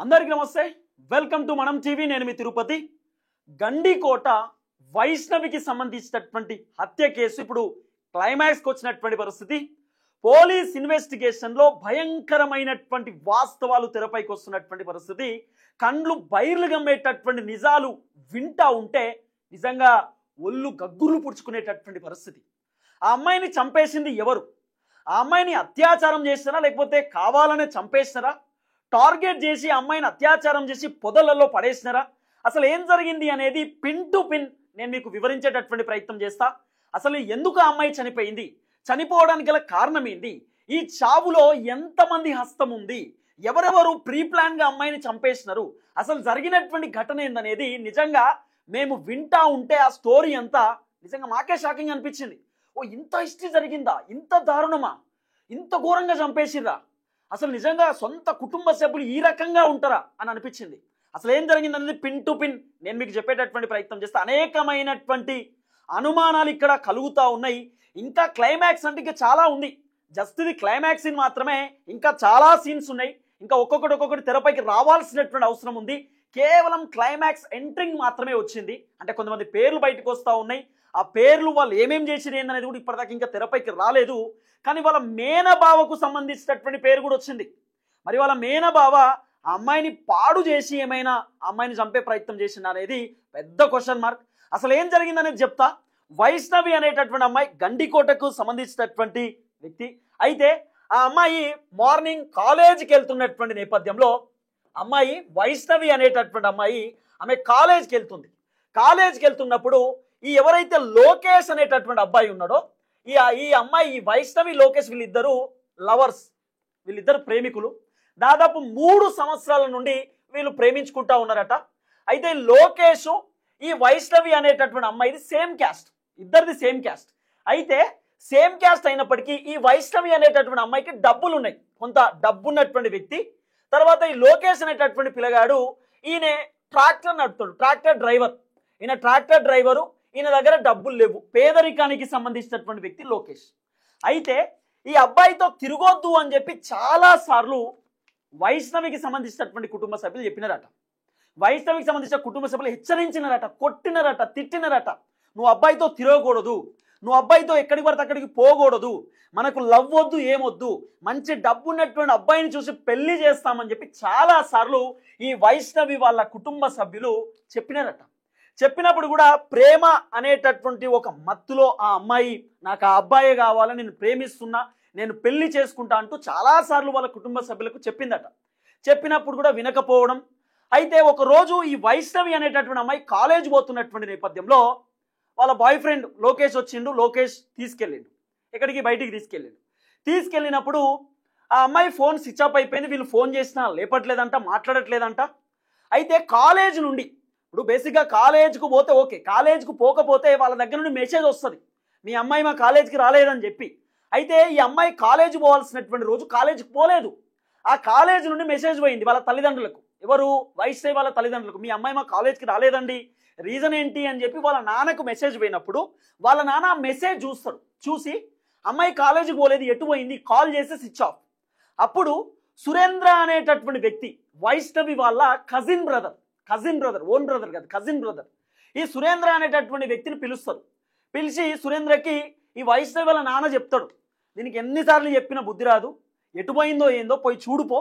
అందరికీ నమస్తే. Welcome to మనం టీవీ. నేను మీ తిరుపతి. గండికోట వైష్ణవికి సంబంధించినటువంటి హత్య కేసు ఇప్పుడు క్లైమాక్స్కి వచ్చినటువంటి పరిస్థితి. పోలీస్ ఇన్వెస్టిగేషన్లో భయంకరమైనటువంటి వాస్తవాలు తెరపైకి వస్తున్నటువంటి పరిస్థితి. కండ్లు బైర్లు గమ్మేటటువంటి నిజాలు వింటా ఉంటే నిజంగా ఒళ్ళు గగ్గులు పుడుచుకునేటటువంటి పరిస్థితి. ఆ అమ్మాయిని చంపేసింది ఎవరు? ఆ అమ్మాయిని అత్యాచారం చేసినారా లేకపోతే కావాలనే చంపేసినారా? టార్గెట్ చేసి అమ్మాయిని అత్యాచారం చేసి పొదలలో పడేసినారా? అసలు ఏం జరిగింది అనేది పిన్ టు పిన్ నేను మీకు వివరించేటటువంటి ప్రయత్నం చేస్తా. అసలు ఎందుకు ఆ అమ్మాయి చనిపోయింది, చనిపోవడానికి గల కారణం ఏంది, ఈ చావులో ఎంతమంది హస్తం ఉంది, ఎవరెవరు ప్రీ ప్లాన్ గా అమ్మాయిని చంపేసినారు, అసలు జరిగినటువంటి ఘటన ఏందనేది నిజంగా మేము వింటా ఉంటే ఆ స్టోరీ అంతా నిజంగా మాకే షాకింగ్ అనిపించింది. ఓ ఇంత హిస్టరీ జరిగిందా, ఇంత దారుణమా, ఇంత ఘోరంగా చంపేసిర్రా, అసలు నిజంగా సొంత కుటుంబ సభ్యులు ఈ రకంగా ఉంటారా అని అనిపించింది. అసలు ఏం జరిగిందనేది పిన్ టు పిన్ నేను మీకు చెప్పేటటువంటి ప్రయత్నం చేస్తా. అనేకమైనటువంటి అనుమానాలు ఇక్కడ కలుగుతూ ఉన్నాయి. ఇంకా క్లైమాక్స్ అంటే ఇంకా చాలా ఉంది. జస్ట్ ఇది క్లైమాక్స్ సీన్ మాత్రమే, ఇంకా చాలా సీన్స్ ఉన్నాయి. ఇంకా ఒక్కొక్కటి తెరపైకి రావాల్సినటువంటి అవసరం ఉంది. కేవలం క్లైమాక్స్ ఎంట్రింగ్ మాత్రమే వచ్చింది. అంటే కొంతమంది పేర్లు బయటకు వస్తూ ఉన్నాయి. ఆ పేర్లు వాళ్ళు ఏమేం చేసిరు ఏందనేది కూడా ఇప్పటిదాకా ఇంకా తెరపైకి రాలేదు. కానీ వాళ్ళ మేనబావకు సంబంధించినటువంటి పేరు కూడా వచ్చింది. మరి వాళ్ళ మేనబావ ఆ అమ్మాయిని పాడు చేసి ఏమైనా అమ్మాయిని చంపే ప్రయత్నం చేసింది అనేది పెద్ద క్వశ్చన్ మార్క్. అసలు ఏం జరిగిందనేది చెప్తా. వైష్ణవి అనేటటువంటి అమ్మాయి గండికోటకు సంబంధించినటువంటి వ్యక్తి. అయితే ఆ అమ్మాయి మార్నింగ్ కాలేజీకి వెళ్తున్నటువంటి నేపథ్యంలో అమ్మాయి వైష్ణవి అనేటటువంటి అమ్మాయి ఆమె కాలేజీకి వెళ్తుంది. కాలేజీకి వెళ్తున్నప్పుడు ఈ ఎవరైతే లోకేష్ అనేటటువంటి అబ్బాయి ఉన్నాడో ఈ అమ్మాయి, ఈ వైష్ణవి లోకేష్ వీళ్ళిద్దరు లవర్స్, వీళ్ళిద్దరు ప్రేమికులు. దాదాపు 3 సంవత్సరాల నుండి వీళ్ళు ప్రేమించుకుంటా ఉన్నారట. అయితే లోకేష్ ఈ వైష్ణవి అనేటటువంటి అమ్మాయిది సేమ్ క్యాస్ట్, ఇద్దరిది సేమ్ క్యాస్ట్. అయితే సేమ్ క్యాస్ట్ అయినప్పటికీ ఈ వైష్ణవి అనేటటువంటి అమ్మాయికి డబ్బులు ఉన్నాయి, కొంత డబ్బు ఉన్నటువంటి వ్యక్తి. తర్వాత ఈ లోకేష్ అనేటటువంటి పిల్లగాడు ఈయన ట్రాక్టర్ నడుపుతాడు, ట్రాక్టర్ డ్రైవర్. ఈయన ట్రాక్టర్ డ్రైవరు, ఈయన దగ్గర డబ్బులు లేవు, పేదరికానికి సంబంధించినటువంటి వ్యక్తి లోకేష్. అయితే ఈ అబ్బాయితో తిరగొద్దు అని చెప్పి చాలా సార్లు వైష్ణవికి సంబంధించినటువంటి కుటుంబ సభ్యులు చెప్పినారట. వైష్ణవికి సంబంధించిన కుటుంబ సభ్యులు హెచ్చరించినారట, కొట్టినారట, తిట్టినారట. నువ్వు అబ్బాయితో తిరగకూడదు, నువ్వు అబ్బాయితో ఎక్కడికి పడితే అక్కడికి పోకూడదు, మనకు లవ్ వద్దు, ఏమొద్దు, మంచి డబ్బు ఉన్నటువంటి అబ్బాయిని చూసి పెళ్లి చేస్తామని చెప్పి చాలా సార్లు ఈ వైష్ణవి వాళ్ళ కుటుంబ సభ్యులు చెప్పినారట. చెప్పినప్పుడు కూడా ప్రేమ అనేటటువంటి ఒక మత్తులో ఆ అమ్మాయి నాకు ఆ అబ్బాయే కావాలని, నేను ప్రేమిస్తున్నా, నేను పెళ్లి చేసుకుంటా అంటూ చాలాసార్లు వాళ్ళ కుటుంబ సభ్యులకు చెప్పిందట. చెప్పినప్పుడు కూడా వినకపోవడం. అయితే ఒకరోజు ఈ వైష్ణవి అనేటటువంటి అమ్మాయి కాలేజ్ పోతున్నటువంటి నేపథ్యంలో వాళ్ళ బాయ్ ఫ్రెండ్ లోకేష్ వచ్చిండు. లోకేష్ తీసుకెళ్ళిండు, ఎక్కడికి బయటికి తీసుకెళ్ళినప్పుడు ఆ అమ్మాయి ఫోన్ స్విచ్ ఆఫ్ అయిపోయింది. వీళ్ళు ఫోన్ చేసినా లేపట్లేదంట, మాట్లాడట్లేదంట. అయితే కాలేజ్ నుండి, ఇప్పుడు బేసిక్గా కాలేజ్కు పోతే ఓకే, కాలేజ్కు పోకపోతే వాళ్ళ దగ్గర నుండి మెసేజ్ వస్తుంది, మీ అమ్మాయి మా కాలేజ్కి రాలేదని చెప్పి. అయితే ఈ అమ్మాయి కాలేజ్ పోవాల్సినటువంటి రోజు కాలేజ్కి పోలేదు. ఆ కాలేజ్ నుండి మెసేజ్ పోయింది వాళ్ళ తల్లిదండ్రులకు. ఎవరు? వైష్ణవి వాళ్ళ తల్లిదండ్రులకు. మీ అమ్మాయి మా కాలేజ్కి రాలేదండి, రీజన్ ఏంటి అని చెప్పి వాళ్ళ నాన్నకు మెసేజ్ పోయినప్పుడు వాళ్ళ నాన్న మెసేజ్ చూస్తాడు. చూసి అమ్మాయి కాలేజీకి పోలేదు, ఎటు పోయింది, కాల్ చేసి స్విచ్ ఆఫ్. అప్పుడు సురేంద్ర అనేటటువంటి వ్యక్తి వైష్ణవి వాళ్ళ కజిన్ బ్రదర్, ఓన్ బ్రదర్ కాదు, కజిన్ బ్రదర్. ఈ సురేంద్ర అనేటటువంటి వ్యక్తిని పిలుస్తారు. పిలిచి సురేంద్రకి ఈ వైష్ణవి వాళ్ళ నాన్న చెప్తాడు, దీనికి ఎన్నిసార్లు చెప్పినా బుద్ధి రాదు, ఎటు పోయిందో ఏందో పోయి చూడుపో,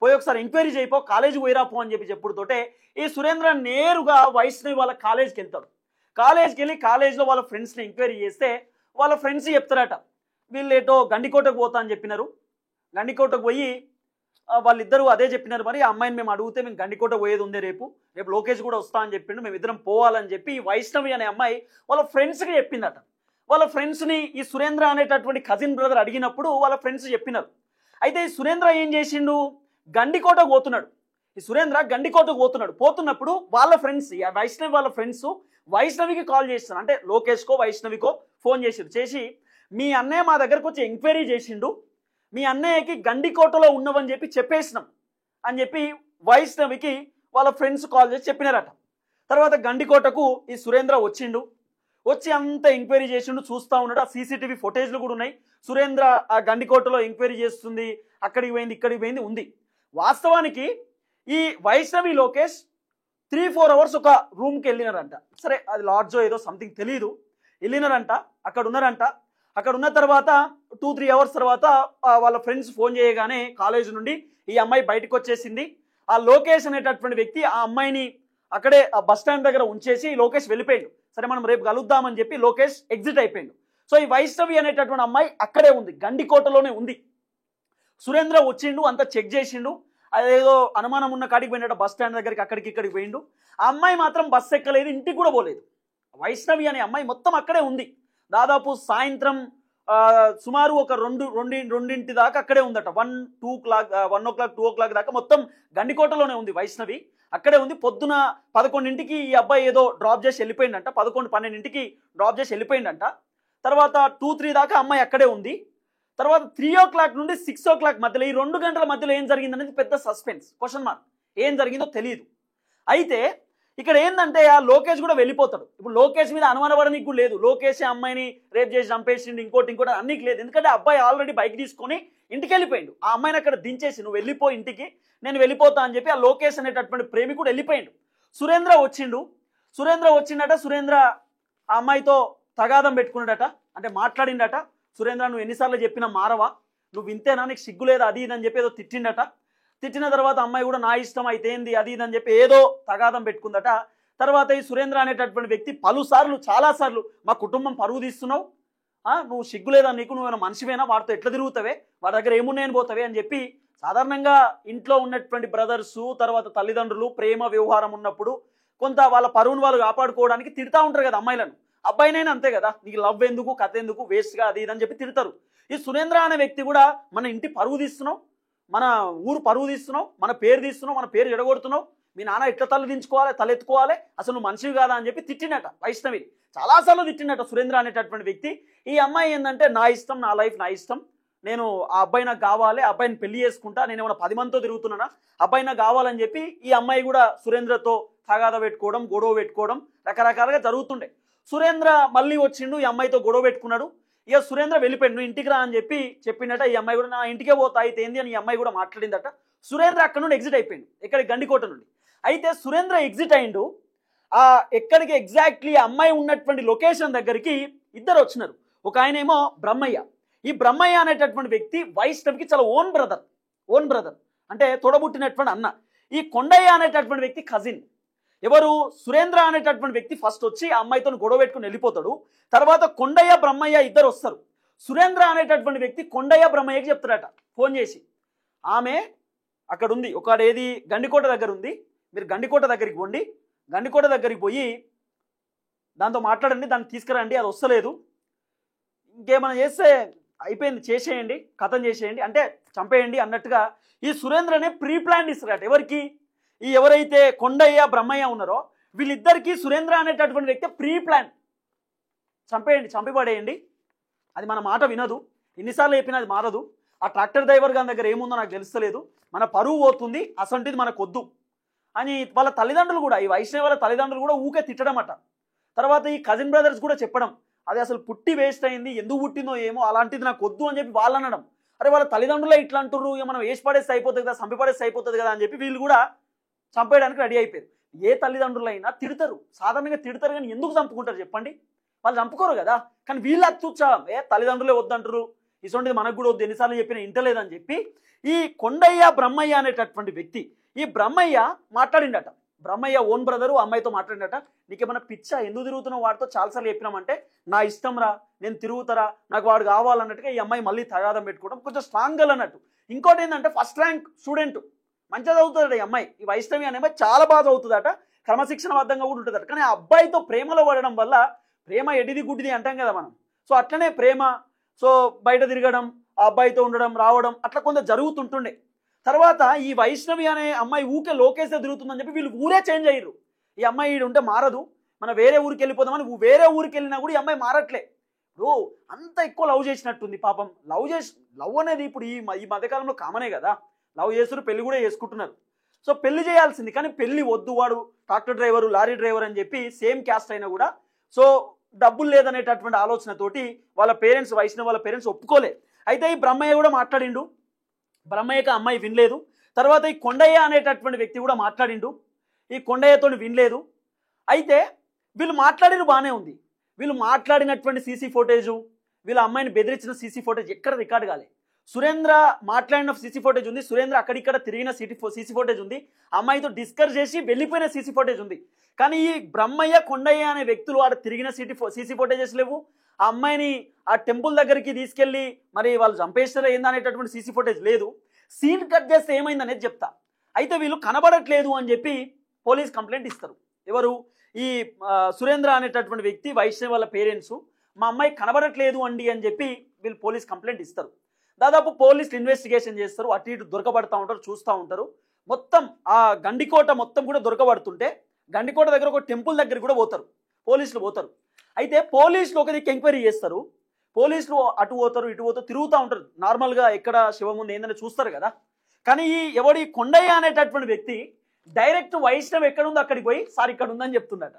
పోయి ఒకసారి ఎంక్వైరీ చేయిపో, కాలేజీ పోయిరాపో అని చెప్పి చెప్పుడుతోటే ఈ సురేంద్ర నేరుగా వైష్ణవి వాళ్ళ కాలేజీకి వెళ్తాడు. కాలేజీకి వెళ్ళి కాలేజీలో వాళ్ళ ఫ్రెండ్స్ని ఎంక్వైరీ చేస్తే వాళ్ళ ఫ్రెండ్స్ చెప్తారట, వీళ్ళు ఏటో గండికోటకు పోతా అని చెప్పినారు. గండికోటకు పోయి వాళ్ళిద్దరూ అదే చెప్పినారు. మరి ఆ అమ్మాయిని మేము అడిగితే మేము గండికోట పోయేది ఉంది, రేపు లోకేష్ కూడా వస్తా అని చెప్పిండు, మేము ఇద్దరం పోవాలని చెప్పి వైష్ణవి అనే అమ్మాయి వాళ్ళ ఫ్రెండ్స్కి చెప్పిందట. వాళ్ళ ఫ్రెండ్స్ని ఈ సురేంద్ర అనేటటువంటి కజిన్ బ్రదర్ అడిగినప్పుడు వాళ్ళ ఫ్రెండ్స్ చెప్పినారు. అయితే ఈ సురేంద్ర ఏం చేసిండు, గండికోటకు పోతున్నాడు. ఈ సురేంద్ర గండికోటకు పోతున్నప్పుడు వాళ్ళ ఫ్రెండ్స్, వైష్ణవి వాళ్ళ ఫ్రెండ్స్ వైష్ణవికి కాల్ చేస్తారు. అంటే లోకేష్కో వైష్ణవికో ఫోన్ చేసి మీ అన్నయ్య మా దగ్గరకు వచ్చి ఎంక్వైరీ చేసిండు, మీ అన్నయ్యకి గండికోటలో ఉన్నవని చెప్పి చెప్పేసినాం అని చెప్పి వైష్ణవికి వాళ్ళ ఫ్రెండ్స్ కాల్ చేసి చెప్పినారట. తర్వాత గండికోటకు ఈ సురేంద్ర వచ్చి అంత ఎంక్వైరీ చేసిండు, చూస్తూ ఉన్నాడు. ఆ సీసీటీవీ ఫుటేజ్లు కూడా ఉన్నాయి. సురేంద్ర ఆ గండికోటలో ఎంక్వైరీ చేస్తుంది, అక్కడికి పోయింది, ఇక్కడికి పోయింది ఉంది. వాస్తవానికి ఈ వైష్ణవి లోకేష్ 3-4 అవర్స్ ఒక రూమ్కి వెళ్ళినారంట. సరే అది లాడ్జో ఏదో సంథింగ్ తెలియదు, వెళ్ళినారంట. అక్కడ ఉన్నారంట. అక్కడ ఉన్న తర్వాత 2-3 అవర్స్ తర్వాత వాళ్ళ ఫ్రెండ్స్ ఫోన్ చేయగానే కాలేజ్ నుండి ఈ అమ్మాయి బయటకు వచ్చేసింది. ఆ లోకేష్ అనేటటువంటి వ్యక్తి ఆ అమ్మాయిని అక్కడే ఆ బస్ స్టాండ్ దగ్గర ఉంచేసి లోకేష్ వెళ్ళిపోయాడు. సరే మనం రేపు కలుద్దామని చెప్పి లోకేష్ ఎగ్జిట్ అయిపోయాడు. సో ఈ వైష్ణవి అనేటటువంటి అమ్మాయి అక్కడే ఉంది, గండికోటలోనే ఉంది. సురేంద్ర వచ్చిండు, అంతా చెక్ చేసిండు. అదేదో అనుమానం ఉన్న కాడికి పోయినట్టు బస్ స్టాండ్ దగ్గరికి అక్కడికి ఇక్కడికి పోయిండు. ఆ అమ్మాయి మాత్రం బస్సు ఎక్కలేదు, ఇంటికి కూడా పోలేదు. వైష్ణవి అనే అమ్మాయి మొత్తం అక్కడే ఉంది. దాదాపు సాయంత్రం సుమారు ఒక 2 దాకా అక్కడే ఉందట. 1-2 o'clock 2 o'clock దాకా మొత్తం గండికోటలోనే ఉంది వైష్ణవి, అక్కడే ఉంది. పొద్దున 11ంటికి ఈ అబ్బాయి ఏదో డ్రాప్ చేసి వెళ్ళిపోయిందంట. 11-12ంటికి డ్రాప్ చేసి వెళ్ళిపోయిందంట. తర్వాత 2-3 దాకా అమ్మాయి అక్కడే ఉంది. తర్వాత 3 o'clock నుండి 6 o'clock మధ్యలో ఈ 2 గంటల మధ్యలో ఏం జరిగింది అనేది పెద్ద సస్పెన్స్, క్వశ్చన్ మార్క్. ఏం జరిగిందో తెలియదు. అయితే ఇక్కడ ఏంటంటే ఆ లోకేష్ కూడా వెళ్ళిపోతాడు. ఇప్పుడు లోకేష్ మీద అనుమానపడనీకి కూడా లేదు. లోకేష్ అమ్మాయిని రేప్ చేసి చంపేసిండు, ఇంకోటి అన్నికి లేదు. ఎందుకంటే అబ్బాయి ఆల్రెడీ బైక్ తీసుకొని ఇంటికి వెళ్ళిపోయిండు. ఆ అమ్మాయిని అక్కడ దించేసి నువ్వు వెళ్ళిపో ఇంటికి, నేను వెళ్ళిపోతా అని చెప్పి ఆ లోకేష్ అనేటటువంటి ప్రేమికుడు వెళ్ళిపోయిండు. సురేంద్ర వచ్చిండట. సురేంద్ర ఆ అమ్మాయితో తగాదం పెట్టుకున్నాడట, అంటే మాట్లాడిండట. సురేంద్ర నువ్వు ఎన్నిసార్లు చెప్పినా మారవా, నువ్వు ఇంతేనా, నీకు సిగ్గు లేదా, అది ఇది అని చెప్పి ఏదో తిట్టిండట. తిట్టిన తర్వాత అమ్మాయి కూడా నా ఇష్టం అయితే ఏంది అది ఇది అని చెప్పి ఏదో తగాదం పెట్టుకుందట. తర్వాత ఈ సురేంద్ర అనేటటువంటి వ్యక్తి చాలాసార్లు మా కుటుంబం పరువు తీస్తున్నావు, నువ్వు సిగ్గు లేదా నీకు, నువ్వేనా మనిషివేనా, వాడితో ఎట్లా తిరుగుతావే, వాడి దగ్గర ఏమున్నాయని పోతావే అని చెప్పి సాధారణంగా ఇంట్లో ఉన్నటువంటి బ్రదర్సు తర్వాత తల్లిదండ్రులు ప్రేమ వ్యవహారం ఉన్నప్పుడు కొంత వాళ్ళ పరువును వాళ్ళు కాపాడుకోవడానికి తిడతా ఉంటారు కదా అమ్మాయిలను. అబ్బాయినైనా అంతే కదా, నీకు లవ్ ఎందుకు, కథ ఎందుకు, వేస్ట్గా అది ఇదని చెప్పి తిడతారు. ఈ సురేంద్ర అనే వ్యక్తి కూడా మన ఇంటి పరువు తీస్తున్నావు, మన ఊరు పరువు తీస్తున్నావు, మన పేరు తీస్తున్నావు, మన పేరు ఎడగొడుతున్నావు, మీ నాన్న ఎట్లా తలెత్తుకోవాలి, అసలు నువ్వు మనిషివి కాదా అని చెప్పి తిట్టినట వైష్ణవి. చాలాసార్లు తిట్టినట సురేంద్ర అనేటటువంటి వ్యక్తి. ఈ అమ్మాయి ఏంటంటే నా ఇష్టం, నా లైఫ్ నా ఇష్టం, నేను ఆ అబ్బాయి నాకు కావాలి, ఆ అబ్బాయిని పెళ్లి చేసుకుంటా, నేను ఏమైనా 10 మందితో తిరుగుతున్నానా, అబ్బాయి నాకు కావాలని చెప్పి ఈ అమ్మాయి కూడా సురేంద్రతో తగాద పెట్టుకోవడం, గొడవ పెట్టుకోవడం రకరకాలుగా జరుగుతుండే. సురేంద్ర మళ్ళీ వచ్చిండు, ఈ అమ్మాయితో గొడవ పెట్టుకున్నాడు. ఇక సురేంద్ర వెళ్ళిపోయాడు, నువ్వు ఇంటికి రా అని చెప్పి చెప్పిండట. ఈ అమ్మాయి కూడా నా ఇంటికే పోతా అయితే ఏంది అని ఈ అమ్మాయి కూడా మాట్లాడిందట. సురేంద్ర అక్కడ నుండి ఎగ్జిట్ అయిపోయింది, ఇక్కడ గండికోట నుండి. అయితే సురేంద్ర ఎగ్జిట్ అయిండు. ఎక్కడికి ఎగ్జాక్ట్లీ అమ్మాయి ఉన్నటువంటి లొకేషన్ దగ్గరికి ఇద్దరు వచ్చినారు. ఒక ఆయన ఏమో బ్రహ్మయ్య. ఈ బ్రహ్మయ్య అనేటటువంటి వ్యక్తి వైష్ణవికి చాలా ఓన్ బ్రదర్ అంటే తోడబుట్టినటువంటి అన్న. ఈ కొండయ్య అనేటటువంటి వ్యక్తి కజిన్. ఎవరు, సురేంద్ర అనేటటువంటి వ్యక్తి ఫస్ట్ వచ్చి ఆ అమ్మాయితో గొడవ పెట్టుకుని వెళ్ళిపోతాడు. తర్వాత కొండయ్య బ్రహ్మయ్య ఇద్దరు వస్తారు. సురేంద్ర అనేటటువంటి వ్యక్తి కొండయ్య బ్రహ్మయ్యకి చెప్తాడట ఫోన్ చేసి, ఆమె అక్కడ ఉంది, ఒకడేది గండికోట దగ్గర ఉంది, మీరు గండికోట దగ్గరికి పోండి, గండికోట దగ్గరికి పోయి దాంతో మాట్లాడండి, దాన్ని తీసుకురండి, అది వస్తలేదు, ఇంకేమైనా చేస్తే అయిపోయింది, చేసేయండి, కథం చేసేయండి, అంటే చంపేయండి అన్నట్టుగా ఈ సురేంద్రనే ప్రీ ప్లాన్ ఇస్తారట. ఎవరికి, ఈ ఎవరైతే కొండయ్య బ్రహ్మయ్య ఉన్నారో వీళ్ళిద్దరికీ సురేంద్ర అనేటటువంటి వ్యక్తి ప్రీ ప్లాన్, చంపేయండి, చంపిపడేయండి, అది మన మాట వినదు, ఎన్నిసార్లు చెప్పినా అది మారదు, ఆ ట్రాక్టర్ డ్రైవర్ గారి దగ్గర ఏముందో నాకు తెలుస్తలేదు, మన పరువు పోతుంది, అసంటిది మనకు వద్దు అని వాళ్ళ తల్లిదండ్రులు కూడా, ఈ వైష్ణవి వాళ్ళ తల్లిదండ్రులు కూడా ఊకే తిట్టడం అట. తర్వాత ఈ కజిన్ బ్రదర్స్ కూడా చెప్పడం, అది అసలు పుట్టి వేస్ట్ అయింది, ఎందుకు పుట్టిందో ఏమో, అలాంటిది నాకు వద్దు అని చెప్పి వాళ్ళు అనడం. అరే వాళ్ళ తల్లిదండ్రులే ఇట్లా అంటుర్రు, మనం వేసి పడేస్తే అయిపోతుంది కదా, చంపి పడేస్తే అయిపోతుంది కదా అని చెప్పి వీళ్ళు కూడా చంపేయడానికి రెడీ అయిపోయారు. ఏ తల్లిదండ్రులైనా తిడతారు, సాధారణంగా తిడతారు, కానీ ఎందుకు చంపుకుంటారు చెప్పండి, వాళ్ళు చంపుకోరు కదా. కానీ వీళ్ళు అత్యుత్సాహం, తల్లిదండ్రులే వద్దంటారు, ఇటువంటిది మనకు కూడా వద్దు, ఎన్నిసార్లు చెప్పినా ఇంటలేదని చెప్పి ఈ కొండయ్య బ్రహ్మయ్య అనేటటువంటి వ్యక్తి, ఈ బ్రహ్మయ్య మాట్లాడిండట. బ్రహ్మయ్య ఓన్ బ్రదరు అమ్మాయితో మాట్లాడిండట, నీకేమైనా పిచ్చా, ఎందుకు తిరుగుతున్నావు వాడితో, చాలాసార్లు చెప్పినామంటే నా ఇష్టం రా, నేను తిరుగుతారా, నాకు వాడు కావాలన్నట్టుగా ఈ అమ్మాయి మళ్ళీ తగాదం పెట్టుకోవడం, కొంచెం స్ట్రాంగ్ గర్ల్ అన్నట్టు. ఇంకోటి ఏంటంటే ఫస్ట్ ర్యాంక్ స్టూడెంట్, మంచిగా చదువుతుందట ఈ అమ్మాయి, ఈ వైష్ణవి అనే అమ్మాయి చాలా బాగా చదువుతుందట, క్రమశిక్షణబద్ధంగా కూడా ఉంటుందట. కానీ ఆ అబ్బాయితో ప్రేమలో పడడం వల్ల, ప్రేమ ఎడిది గుడ్డిది అంటాం కదా మనం, సో అట్లనే ప్రేమ, సో బయట తిరగడం, ఆ అబ్బాయితో ఉండడం రావడం అట్లా కొంత జరుగుతుంటుండే. తర్వాత ఈ వైష్ణవి అనే అమ్మాయి ఊకే లోకేష్ తిరుగుతుందని చెప్పి వీళ్ళు ఊరే చేంజ్ అయ్యారు. ఈ అమ్మాయి ఈడు ఉంటే మారదు, మనం వేరే ఊరికి వెళ్ళిపోదామని వేరే ఊరికి వెళ్ళినా కూడా ఈ అమ్మాయి మారట్లే. ఇప్పుడు అంత ఎక్కువ లవ్ చేసినట్టుంది పాపం. లవ్ అనేది ఇప్పుడు ఈ మధ్యకాలంలో కామనే కదా, లవ్ చేస్తారు, పెళ్లి కూడా చేసుకుంటున్నారు. సో పెళ్లి చేయాల్సింది, కానీ పెళ్లి వద్దు, వాడు ట్రాక్టర్ డ్రైవరు, లారీ డ్రైవర్ అని చెప్పి సేమ్ క్యాస్ట్ అయినా కూడా, సో డబ్బులు లేదనేటటువంటి ఆలోచనతోటి వాళ్ళ పేరెంట్స్, వైష్ణవ్ వాళ్ళ పేరెంట్స్ ఒప్పుకోలే. అయితే ఈ బ్రహ్మయ్య కూడా మాట్లాడిండు, బ్రహ్మయ్యకి అమ్మాయి వినలేదు. తర్వాత ఈ కొండయ్య అనేటటువంటి వ్యక్తి కూడా మాట్లాడిండు. ఈ కొండయ్యతో వినలేదు. అయితే వీళ్ళు మాట్లాడిన బాగానే ఉంది. వీళ్ళు మాట్లాడినటువంటి సీసీ ఫోటేజు, వీళ్ళ అమ్మాయిని బెదిరించిన సీసీ ఫోటేజ్ ఎక్కడ రికార్డ్ కాలే. సురేంద్ర మాట్లాడిన సీసీ ఫోటేజ్ ఉంది, సురేంద్ర అక్కడిక్కడ తిరిగిన సీసీ ఫోటేజ్ ఉంది, అమ్మాయితో డిస్కస్ చేసి వెళ్ళిపోయిన సీసీ ఫోటేజ్ ఉంది. కానీ ఈ బ్రహ్మయ్య కొండయ్య అనే వ్యక్తులు వాడు తిరిగిన సీసీ ఫోటేజెస్ లేవు. ఆ అమ్మాయిని ఆ టెంపుల్ దగ్గరికి తీసుకెళ్ళి మరి వాళ్ళు చంపేస్తారా ఏందనేటటువంటి సీసీ ఫోటేజ్ లేదు. సీన్ కట్ చేస్తే ఏమైందనేది చెప్తా. అయితే వీళ్ళు కనబడట్లేదు అని చెప్పి పోలీస్ కంప్లైంట్ ఇస్తారు. ఎవరు? ఈ సురేంద్ర అనేటటువంటి వ్యక్తి, వైష్ణవి వాళ్ళ పేరెంట్స్, మా అమ్మాయి కనబడట్లేదు అండి అని చెప్పి వీళ్ళు పోలీస్ కంప్లైంట్ ఇస్తారు. దాదాపు పోలీసులు ఇన్వెస్టిగేషన్ చేస్తారు, అటు ఇటు దొరకబడతా ఉంటారు, చూస్తూ ఉంటారు. మొత్తం ఆ గండికోట మొత్తం కూడా దొరకబడుతుంటే గండికోట దగ్గర ఒక టెంపుల్ దగ్గర కూడా పోతారు, పోలీసులు పోతారు. అయితే పోలీసులు ఒక దిక్కు ఎంక్వైరీ చేస్తారు, పోలీసులు అటు పోతారు ఇటు పోతారు, తిరుగుతూ ఉంటారు. నార్మల్గా ఎక్కడ శివం ఉంది ఏందని చూస్తారు కదా. కానీ ఎవడి కొండయ్య అనేటటువంటి వ్యక్తి డైరెక్ట్ వైష్ణవ్ ఎక్కడుందో అక్కడికి పోయి సార్ ఇక్కడ ఉందని చెప్తుండట.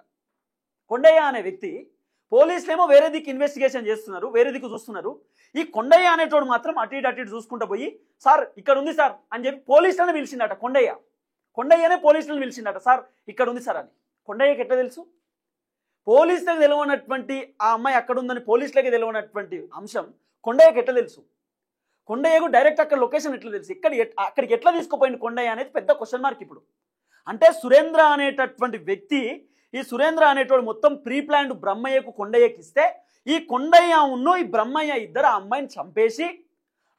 కొండయ్య అనే వ్యక్తి, పోలీసులు ఏమో వేరే దిక్కు ఇన్వెస్టిగేషన్ చేస్తున్నారు, వేరే దిక్కు చూస్తున్నారు. ఈ కొండయ్య అనేటోడు మాత్రం అటు ఇటు చూసుకుంటూ పోయి సార్ ఇక్కడ ఉంది సార్ అని చెప్పి పోలీసులను పిలిచిండట. కొండయ్యనే పోలీసులను పిలిచిండట, సార్ ఇక్కడ ఉంది సార్ అని. కొండయ్యకి ఎట్లా తెలుసు? పోలీసులకు తెలియనటువంటి ఆ అమ్మాయి అక్కడ ఉందని పోలీసులకి తెలియనటువంటి అంశం కొండయ్యకి ఎట్లా తెలుసు? కొండయ్యకు డైరెక్ట్ అక్కడ లొకేషన్ ఎట్లా తెలుసు? అక్కడికి ఎట్లా తీసుకుపోయింది కొండయ్య అనేది పెద్ద క్వశ్చన్ మార్క్ ఇప్పుడు. అంటే సురేంద్ర అనేటటువంటి వ్యక్తి, ఈ సురేంద్ర అనేటోడు మొత్తం ప్రీ ప్లాన్డ్ బ్రహ్మయ్యకు కొండయ్యకి ఇస్తే, ఈ కొండయ్య ఉన్ను ఈ బ్రహ్మయ్య ఇద్దరు ఆ అమ్మాయిని చంపేసి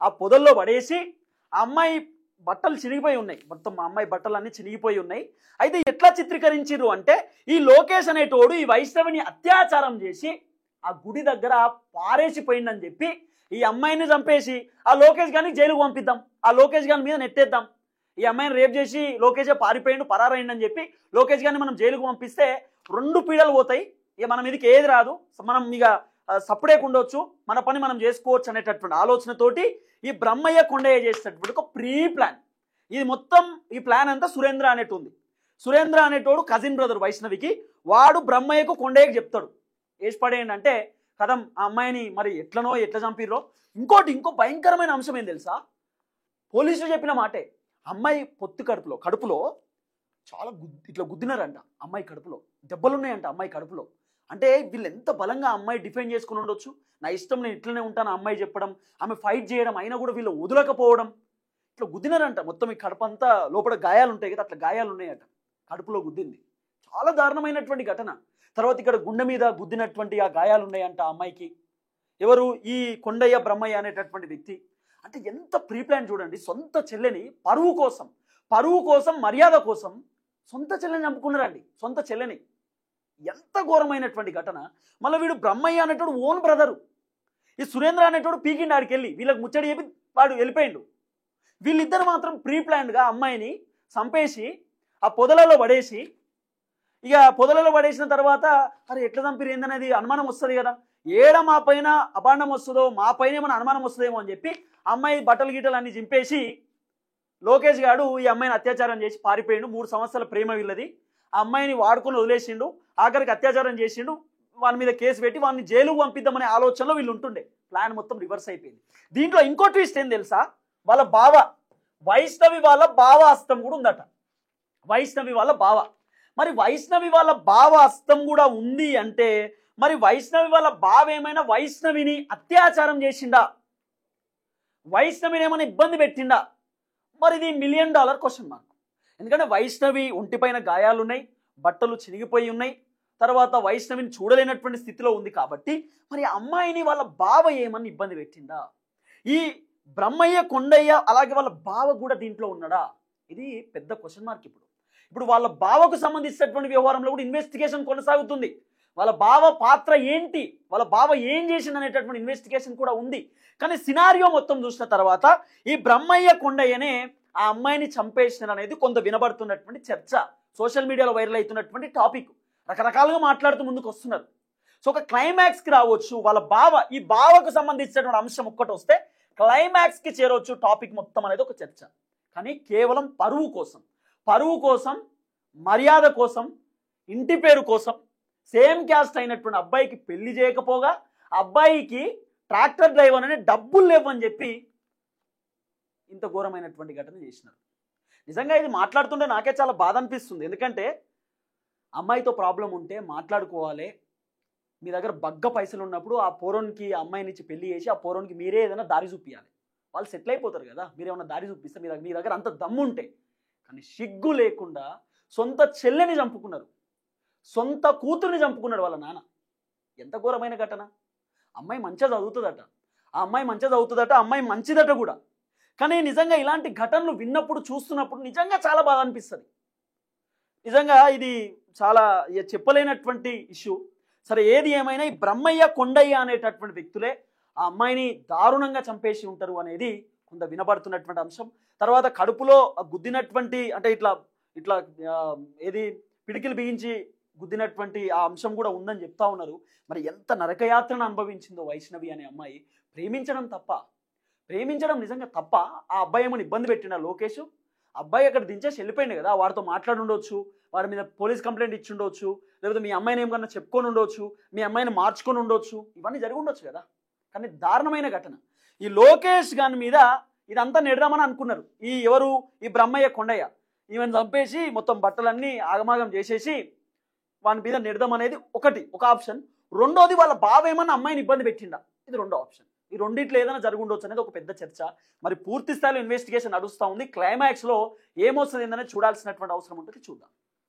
ఆ పొదల్లో పడేసి, ఆ అమ్మాయి బట్టలు చినిగిపోయి ఉన్నాయి, మొత్తం ఆ అమ్మాయి బట్టలు అన్నీ చినిగిపోయి ఉన్నాయి. అయితే ఎట్లా చిత్రీకరించారు అంటే, ఈ లోకేష్ అనేటోడు ఈ వైష్ణవిని అత్యాచారం చేసి ఆ గుడి దగ్గర పారేసిపోయిందని చెప్పి ఈ అమ్మాయిని చంపేసి ఆ లోకేష్ గారిని జైలుకు పంపిద్దాం, ఆ లోకేష్ గారి మీద నెట్టేద్దాం, ఈ అమ్మాయిని రేప్ చేసి లోకేషే పరారైండి అని చెప్పి లోకేష్ గారిని మనం జైలుకు పంపిస్తే 2 పీడలు పోతాయి, ఇక మనం ఇదికి ఏది రాదు, మనం ఇక సప్పుడేకుండొచ్చు, మన పని మనం చేసుకోవచ్చు అనేటటువంటి ఆలోచనతోటి ఈ బ్రహ్మయ్య కొండయ్య చేసేటటువంటి ఒక ప్రీ ప్లాన్. ఇది మొత్తం ఈ ప్లాన్ అంతా సురేంద్ర అనేటు ఉంది. సురేంద్ర అనేటోడు కజిన్ బ్రదర్ వైష్ణవికి, వాడు బ్రహ్మయ్యకు కొండయ్యకు చెప్తాడు వేసి పడేయండి అంటే కదం ఆ అమ్మాయిని మరి ఎట్లా చంపిర్రో. ఇంకో భయంకరమైన అంశం ఏం తెలుసా? పోలీసులు చెప్పిన మాటే, అమ్మాయి కడుపులో చాలా ఇట్లా గుద్దినారంట, అమ్మాయి కడుపులో దెబ్బలున్నాయంట, అమ్మాయి కడుపులో. అంటే వీళ్ళు ఎంత బలంగా అమ్మాయి డిఫెండ్ చేసుకుని ఉండొచ్చు, నా ఇష్టం నేను ఇట్లనే ఉంటాను అమ్మాయి చెప్పడం, ఆమె ఫైట్ చేయడం, అయినా కూడా వీళ్ళు వదలకపోవడం, ఇట్లా గుద్దినారంట. మొత్తం ఈ కడుపు అంతా లోపల గాయాలు ఉంటాయి కదా, అట్లా గాయాలు ఉన్నాయట, కడుపులో గుద్దింది. చాలా దారుణమైనటువంటి ఘటన. తర్వాత ఇక్కడ గుండె మీద గుద్దినటువంటి ఆ గాయాలు ఉన్నాయంట ఆ అమ్మాయికి. ఎవరు? ఈ కొండయ్య బ్రహ్మయ్య అనేటటువంటి వ్యక్తి. అంటే ఎంత ప్రీ ప్లాన్ చూడండి. సొంత చెల్లెని పరువు కోసం మర్యాద కోసం సొంత చెల్లెని చంపుకున్నారండి, సొంత చెల్లెని. ఎంత ఘోరమైనటువంటి ఘటన. మళ్ళీ వీడు బ్రహ్మయ్య అనేటోడు ఓన్ బ్రదరు, ఈ సురేంద్ర అనేటోడు పీకిండి ఆడికి వెళ్ళి, వీళ్ళకి ముచ్చడి చెప్పి వాడు వెళ్ళిపోయిండు. వీళ్ళిద్దరు మాత్రం ప్రీ ప్లాన్డ్గా అమ్మాయిని చంపేసి ఆ పొదలలో పడేసి, ఇక పొదలలో పడేసిన తర్వాత అరే ఎట్లా చంపిరు ఏందనేది అనుమానం వస్తుంది కదా, మా పైన అపాండం వస్తుందో మా పైన ఏమైనా అనుమానం వస్తుందేమో అని చెప్పి అమ్మాయి బట్టలు గీటలు అన్ని చింపేసి లోకేష్ గారు ఈ అమ్మాయిని అత్యాచారం చేసి పారిపోయిండు. 3 సంవత్సరాల ప్రేమ వీళ్ళది. ఆ అమ్మాయిని వాడుకొని వదిలేసిండు, ఆఖరికి అత్యాచారం చేసిండు, వాని మీద కేసు పెట్టి వాడిని జైలుకు పంపిద్దామనే ఆలోచనలో వీళ్ళు ఉంటుండే. ప్లాన్ మొత్తం రివర్స్ అయిపోయింది. దీంట్లో ఇంకో ట్విస్ట్ ఏం తెలుసా? వాళ్ళ బావ వైష్ణవి వాళ్ళ బావ హస్తం కూడా ఉందట. వైష్ణవి వాళ్ళ బావ, మరి వైష్ణవి వాళ్ళ బావ హస్తం కూడా ఉంది అంటే మరి వైష్ణవి వాళ్ళ బావ ఏమైనా వైష్ణవిని అత్యాచారం చేసిండా, వైష్ణవిని ఏమైనా ఇబ్బంది పెట్టిండా? మరి ఇది $1 మిలియన్ క్వశ్చన్ మార్క్. ఎందుకంటే వైష్ణవి ఒంటిపైన గాయాలున్నాయి, బట్టలు చినిగిపోయి ఉన్నాయి, తర్వాత వైష్ణవిని చూడలేనటువంటి స్థితిలో ఉంది. కాబట్టి మరి అమ్మాయిని వాళ్ళ బావ ఏమని ఇబ్బంది పెట్టిండా? ఈ బ్రహ్మయ్య కొండయ్య అలాగే వాళ్ళ బావ కూడా దీంట్లో ఉన్నాడా? ఇది పెద్ద క్వశ్చన్ మార్క్. ఇప్పుడు వాళ్ళ బావకు సంబంధించినటువంటి వ్యవహారంలో కూడా ఇన్వెస్టిగేషన్ కొనసాగుతుంది. వాళ్ళ బావ పాత్ర ఏంటి, వాళ్ళ బావ ఏం చేసింది అనేటటువంటి ఇన్వెస్టిగేషన్ కూడా ఉంది. కానీ సినారియో మొత్తం చూసిన తర్వాత ఈ బ్రహ్మయ్య కొండయ్యనే ఆ అమ్మాయిని చంపేసిన అనేది కొంత వినబడుతున్నటువంటి చర్చ, సోషల్ మీడియాలో వైరల్ అవుతున్నటువంటి టాపిక్. రకరకాలుగా మాట్లాడుతూ ముందుకు వస్తున్నారు. సో ఒక క్లైమాక్స్కి రావచ్చు. వాళ్ళ బావ, ఈ బావకు సంబంధించినటువంటి అంశం ఒక్కటి వస్తే క్లైమాక్స్కి చేరవచ్చు టాపిక్ మొత్తం అనేది ఒక చర్చ. కానీ కేవలం పరువు కోసం మర్యాద కోసం ఇంటి పేరు కోసం సేమ్ క్యాస్ట్ అయినటువంటి అబ్బాయికి పెళ్లి చేయకపోగా అబ్బాయికి ట్రాక్టర్ డ్రైవర్ అనే డబ్బులు లేవని చెప్పి ఇంత ఘోరమైనటువంటి ఘటన చేసినారు. నిజంగా ఇది మాట్లాడుతుంటే నాకే చాలా బాధ అనిపిస్తుంది. ఎందుకంటే అమ్మాయితో ప్రాబ్లం ఉంటే మాట్లాడుకోవాలి. మీ దగ్గర బగ్గ పైసలు ఉన్నప్పుడు ఆ పోరోనికి ఆ అమ్మాయినిచ్చి పెళ్లి చేసి ఆ పోరోనికి మీరే ఏదైనా దారి చూపియాలి. వాళ్ళు సెటిల్ అయిపోతారు కదా. మీరేమన్నా దారి చూపిస్తే మీ దగ్గర అంత దమ్ము ఉంటే. కానీ సిగ్గు లేకుండా సొంత చెల్లెని చంపుకున్నారు, సొంత కూతుర్ని చంపుకున్నాడు వాళ్ళ నాన్న. ఎంత ఘోరమైన ఘటన. అమ్మాయి మంచిగా చదువుతుందట, అమ్మాయి మంచిదట కూడా. కానీ నిజంగా ఇలాంటి ఘటనలు విన్నప్పుడు చూస్తున్నప్పుడు నిజంగా చాలా బాధ అనిపిస్తుంది. నిజంగా ఇది చాలా చెప్పలేనటువంటి ఇష్యూ. సరే, ఏది ఏమైనా ఈ బ్రహ్మయ్య కొండయ్య అనేటటువంటి వ్యక్తులే ఆ అమ్మాయిని దారుణంగా చంపేసి ఉంటారు అనేది కొంత వినబడుతున్నటువంటి అంశం. తర్వాత కడుపులో గుద్దినటువంటి అంటే ఇట్లా ఇట్లా ఏది పిడికిలు బిగించి గుద్దినటువంటి ఆ అంశం కూడా ఉందని చెప్తా ఉన్నారు. మరి ఎంత నరకయాత్రను అనుభవించిందో వైష్ణవి అనే అమ్మాయి. ప్రేమించడం నిజంగా తప్ప. ఆ అబ్బాయి ఏమైనా ఇబ్బంది పెట్టినా లోకేష్? అబ్బాయి అక్కడ దించేసి వెళ్ళిపోయింది కదా, వాడితో మాట్లాడి ఉండొచ్చు, వాడి మీద పోలీస్ కంప్లైంట్ ఇచ్చి ఉండొచ్చు, లేకపోతే మీ అమ్మాయిని ఏమన్నా చెప్పుకొని ఉండొచ్చు, మీ అమ్మాయిని మార్చుకొని ఉండొచ్చు, ఇవన్నీ జరిగి ఉండొచ్చు కదా. కానీ దారుణమైన ఘటన. ఈ లోకేష్ గాని మీద ఇదంతా నెడదామని అనుకున్నారు. ఈ బ్రహ్మయ్య కొండయ్య ఈవెన్ చంపేసి మొత్తం బట్టలన్నీ ఆగమాగం చేసేసి వాని మీద నెడదాం అనేది ఒక ఆప్షన్. రెండోది వాళ్ళ బావ ఏమన్నా అమ్మాయిని ఇబ్బంది పెట్టిండా, ఇది రెండో ఆప్షన్. ఈ రెండిట్లో ఏదైనా జరుగుండొచ్చు అనేది ఒక పెద్ద చర్చ. మరి పూర్తి స్థాయిలో ఇన్వెస్టిగేషన్ నడుస్తూ ఉంది. క్లైమాక్స్లో ఏమొస్తుంది ఏందనేది చూడాల్సినటువంటి అవసరం ఉంటుంది. చూద్దాం.